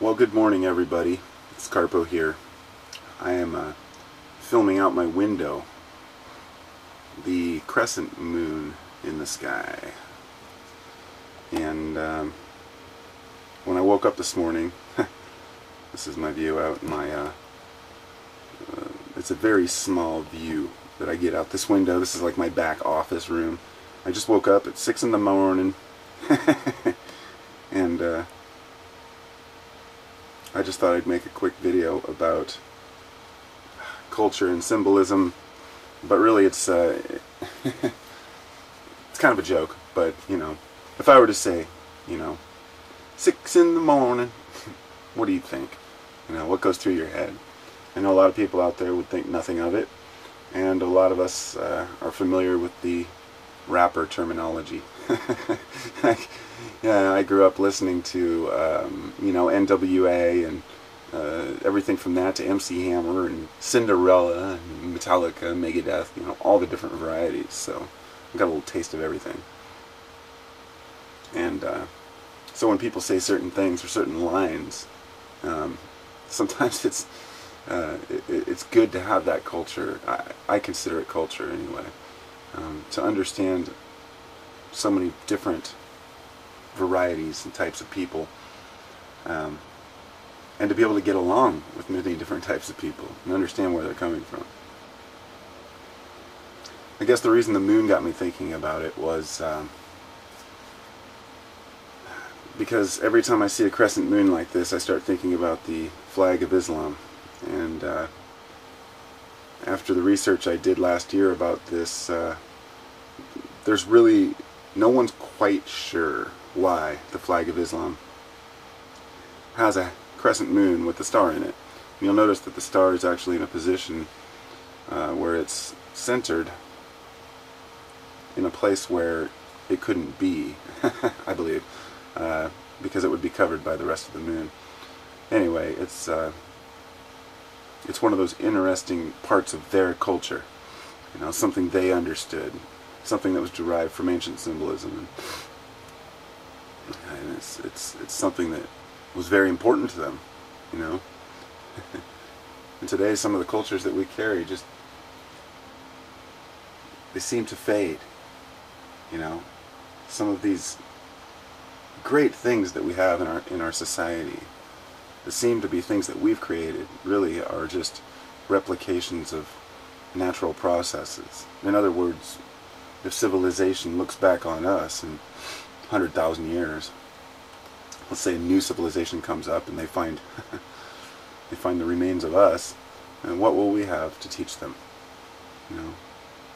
Well, good morning, everybody. It's Carpo here. I am filming out my window the crescent moon in the sky. And when I woke up this morning, this is my view out in my, it's a very small view that I get out this window. This is like my back office room. I just woke up at 6 in the morning and I just thought I'd make a quick video about culture and symbolism, but really it's it's kind of a joke. But you know, if I were to say, 6 in the morning, what do you think? What goes through your head? I know a lot of people out there would think nothing of it, and a lot of us are familiar with the rapper terminology. Yeah, I grew up listening to NWA and everything from that to MC Hammer and Cinderella and Metallica, Megadeth, all the different varieties. So I got a little taste of everything. And so when people say certain things or certain lines, sometimes it's good to have that culture. I consider it culture anyway. To understand so many different varieties and types of people, and to be able to get along with many different types of people and understand where they're coming from. I guess the reason the moon got me thinking about it was because every time I see a crescent moon like this, I start thinking about the flag of Islam. And after the research I did last year about this, there's really no one's quite sure why the flag of Islam has a crescent moon with a star in it. And you'll notice that the star is actually in a position where it's centered in a place where it couldn't be, I believe, because it would be covered by the rest of the moon. Anyway, it's one of those interesting parts of their culture, something they understood, something that was derived from ancient symbolism, and it's something that was very important to them, And today, some of the cultures that we carry they seem to fade. Some of these great things that we have in our society that seem to be things that we've created really are just replications of natural processes. In other words, if civilization looks back on us in 100,000 years, let's say a new civilization comes up and they find the remains of us, and what will we have to teach them?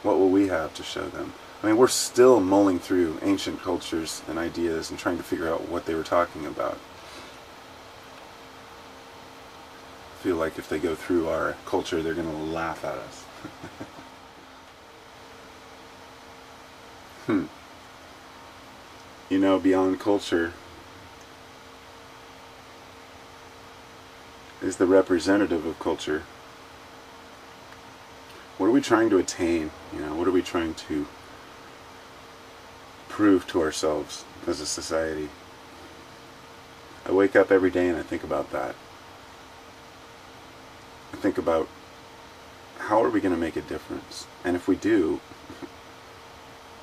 What will we have to show them? I mean, we're still mulling through ancient cultures and ideas and trying to figure out what they were talking about. I feel like if they go through our culture, they're going to laugh at us. Beyond culture is the representative of culture. What are we trying to attain? What are we trying to prove to ourselves as a society? I wake up every day and I think about that. I think about how are we going to make a difference? And if we do,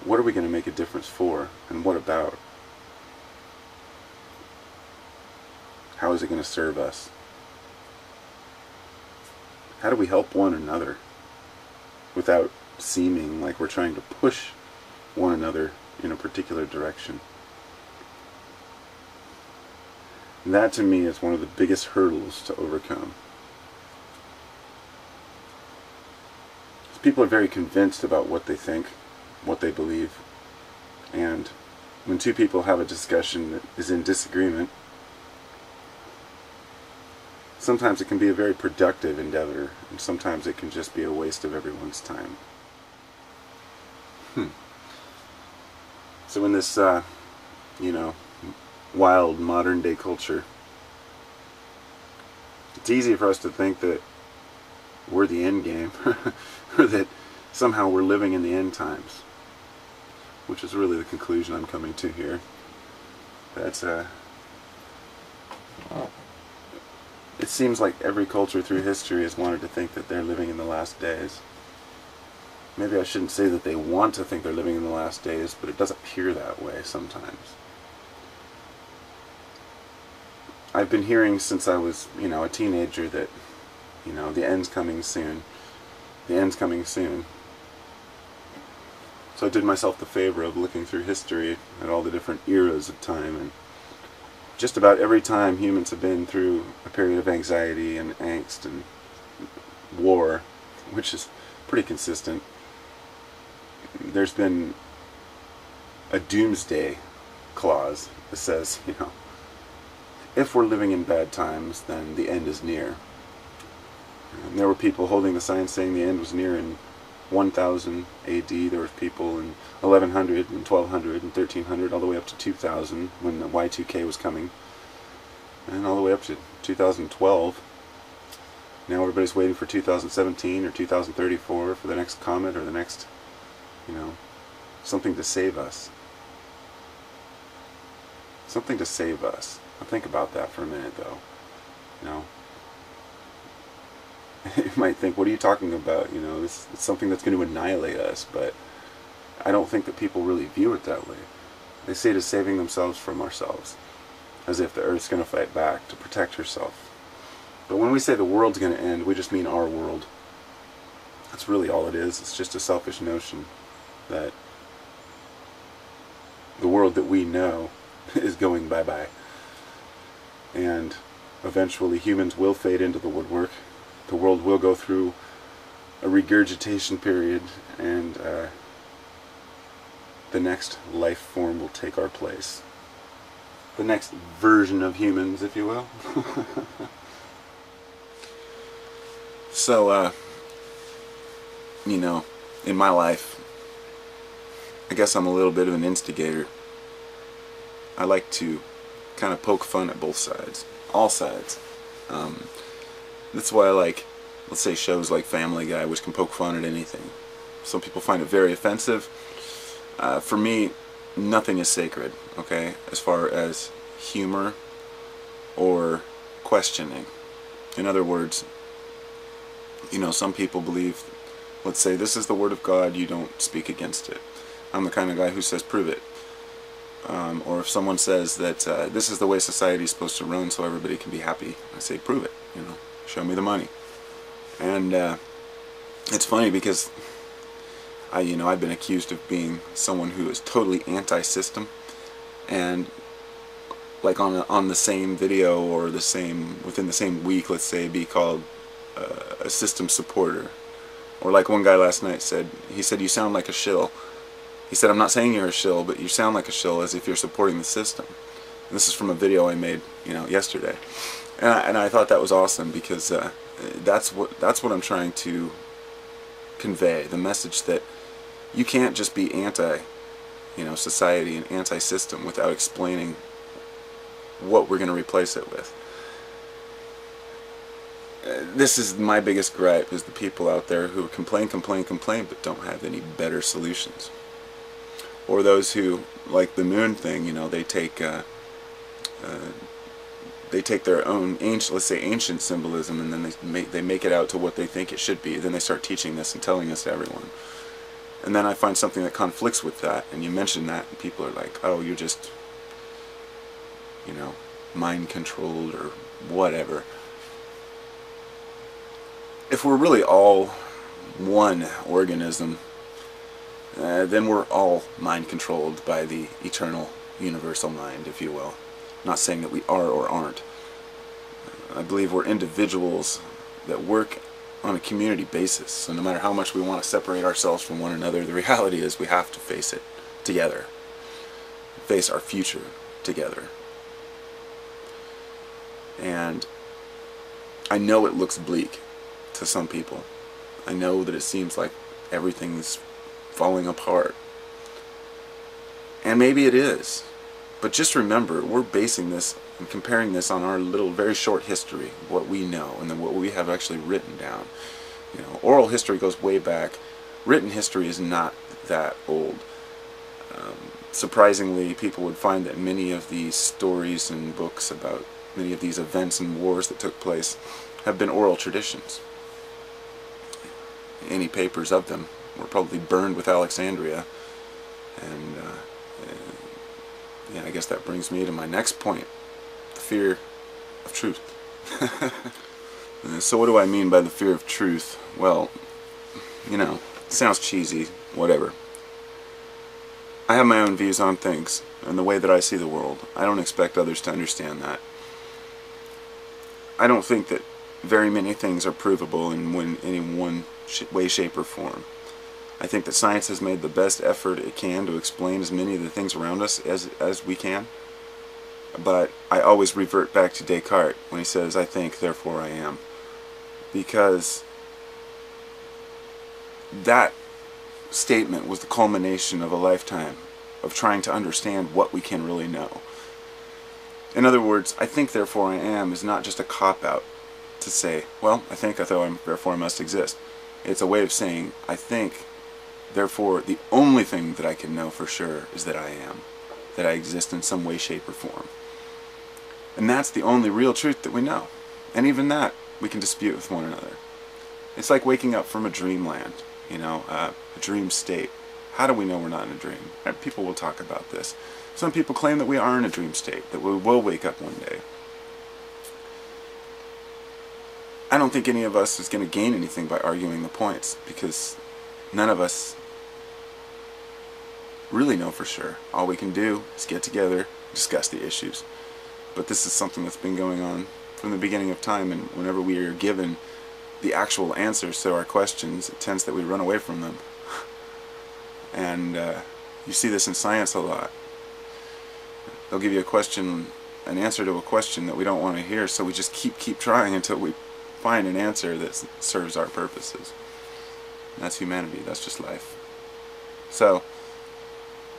what are we going to make a difference for? And what about? How is it going to serve us? How do we help one another without seeming like we're trying to push one another in a particular direction? And that to me is one of the biggest hurdles to overcome. People are very convinced about what they think, what they believe, and when two people have a discussion that is in disagreement, sometimes it can be a very productive endeavor, and sometimes it can just be a waste of everyone's time. So in this, wild modern day culture, it's easy for us to think that we're the end game, or that somehow we're living in the end times, which is really the conclusion I'm coming to here. That's It seems like every culture through history has wanted to think that they're living in the last days. Maybe I shouldn't say that they want to think they're living in the last days, but it does appear that way sometimes. I've been hearing since I was, a teenager that, the end's coming soon. The end's coming soon. So I did myself the favor of looking through history at all the different eras of time, and just about every time humans have been through a period of anxiety and angst and war, which is pretty consistent, there's been a doomsday clause that says, if we're living in bad times, then the end is near. And there were people holding the sign saying the end was near in 1000 AD. There were people in 1100 and 1200 and 1300, all the way up to 2000 when the Y2K was coming, and all the way up to 2012. Now everybody's waiting for 2017 or 2034 for the next comet or the next, something to save us. Something to save us. I'll think about that for a minute, though. You might think, what are you talking about? This is something that's going to annihilate us, but I don't think that people really view it that way. They see it as saving themselves from ourselves, as if the Earth's going to fight back to protect herself. But when we say the world's going to end, we just mean our world. That's really all it is. It's just a selfish notion that the world that we know is going bye-bye. And eventually humans will fade into the woodwork. The world will go through a regurgitation period, and the next life form will take our place. The next version of humans, if you will. So, in my life, I guess I'm a little bit of an instigator. I like to kind of poke fun at both sides. All sides. That's why I like, let's say, shows like Family Guy, which can poke fun at anything. Some people find it very offensive. For me, nothing is sacred, okay, as far as humor or questioning. In other words, some people believe, let's say, this is the Word of God, you don't speak against it. I'm the kind of guy who says, prove it. Or if someone says that this is the way society is supposed to run so everybody can be happy, I say, prove it, show me the money. And it's funny because I've been accused of being someone who is totally anti-system, and like on the same video or within the same week, let's say, be called a system supporter. Or like one guy last night said, he said, you sound like a shill. He said, I'm not saying you're a shill, but you sound like a shill, as if you're supporting the system. And this is from a video I made, yesterday. And I thought that was awesome, because that's what I'm trying to convey. The message that you can't just be anti, society and anti-system without explaining what we're going to replace it with. This is my biggest gripe, is the people out there who complain, but don't have any better solutions. Or those who, like the moon thing, they take their own ancient symbolism, and then they make it out to what they think it should be. Then they start teaching this and telling this to everyone. And then I find something that conflicts with that, and you mention that, and people are like, oh, you're just, mind controlled or whatever. If we're really all one organism, then we're all mind controlled by the eternal universal mind, if you will. Not saying that we are or aren't. I believe we're individuals that work on a community basis, so no matter how much we want to separate ourselves from one another, the reality is we have to face it together. Face our future together. And I know it looks bleak to some people. I know that it seems like everything's falling apart. And maybe it is. But just remember, we're basing this and comparing this on our little, very short history, what we know, and then what we have actually written down. Oral history goes way back. Written history is not that old. Surprisingly, people would find that many of these stories and books about many of these events and wars that took place have been oral traditions. Any papers of them were probably burned with Alexandria. And yeah, I guess that brings me to my next point, the fear of truth. So what do I mean by the fear of truth? Well, you know, it sounds cheesy, whatever. I have my own views on things and the way that I see the world. I don't expect others to understand that. I don't think that very many things are provable in any one way, shape, or form. I think that science has made the best effort it can to explain as many of the things around us as we can. But I always revert back to Descartes when he says, "I think, therefore I am." Because that statement was the culmination of a lifetime of trying to understand what we can really know. In other words, "I think, therefore I am" is not just a cop-out to say, well, I think, therefore I must exist. It's a way of saying, I think, therefore the only thing that I can know for sure is that I am, that I exist in some way, shape, or form. And that's the only real truth that we know. And even that, we can dispute with one another. It's like waking up from a dreamland, you know, a dream state. How do we know we're not in a dream? People will talk about this. Some people claim that we are in a dream state, that we will wake up one day. I don't think any of us is going to gain anything by arguing the points, because none of us really know for sure. All we can do is get together, discuss the issues. But this is something that's been going on from the beginning of time, and whenever we are given the actual answers to our questions, it tends that we run away from them. And you see this in science a lot. They'll give you a question, an answer to a question that we don't want to hear, so we just keep trying until we find an answer that serves our purposes. And that's humanity. That's just life. So,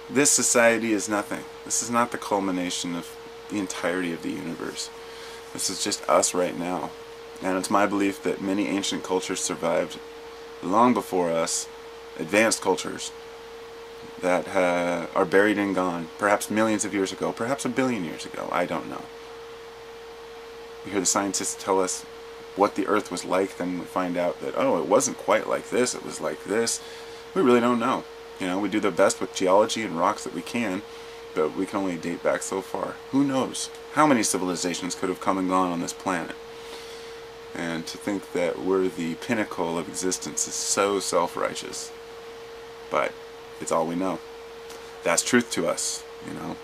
this society is nothing. This is not the culmination of the entirety of the universe. This is just us right now. And it's my belief that many ancient cultures survived long before us, advanced cultures that are buried and gone, perhaps millions of years ago, perhaps 1 billion years ago, I don't know. We hear the scientists tell us what the Earth was like, then we find out that, oh, it wasn't quite like this, it was like this. We really don't know. You know, we do the best with geology and rocks that we can, but we can only date back so far. Who knows how many civilizations could have come and gone on this planet? And to think that we're the pinnacle of existence is so self-righteous. But it's all we know. That's truth to us, you know,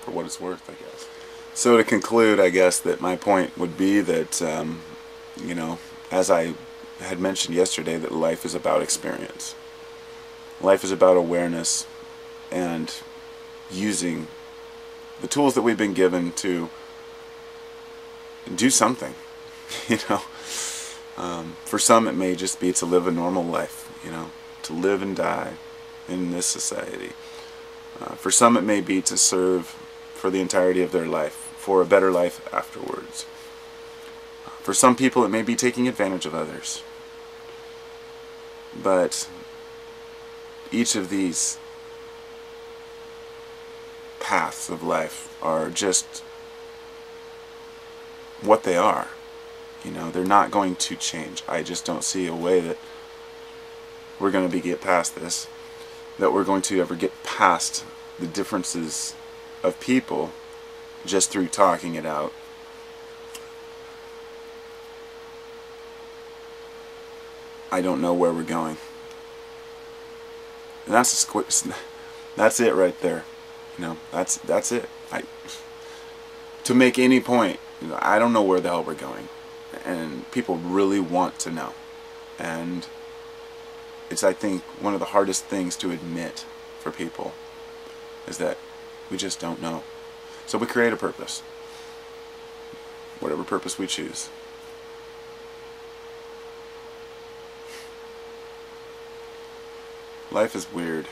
for what it's worth, I guess. So to conclude, I guess that my point would be that, you know, as I had mentioned yesterday, that life is about experience. Life is about awareness and using the tools that we've been given to do something, you know. For some it may just be to live a normal life, you know, to live and die in this society. For some it may be to serve for the entirety of their life, for a better life afterwards. For some people it may be taking advantage of others. But each of these paths of life are just what they are. You know, they're not going to change. I just don't see a way that we're going to get past this, that we're going to ever get past the differences of people just through talking it out. I don't know where we're going. And that's it right there. You know, that's it. To make any point, you know, I don't know where the hell we're going, and people really want to know. And it's, I think, one of the hardest things to admit for people is that we just don't know. So we create a purpose, whatever purpose we choose. Life is weird.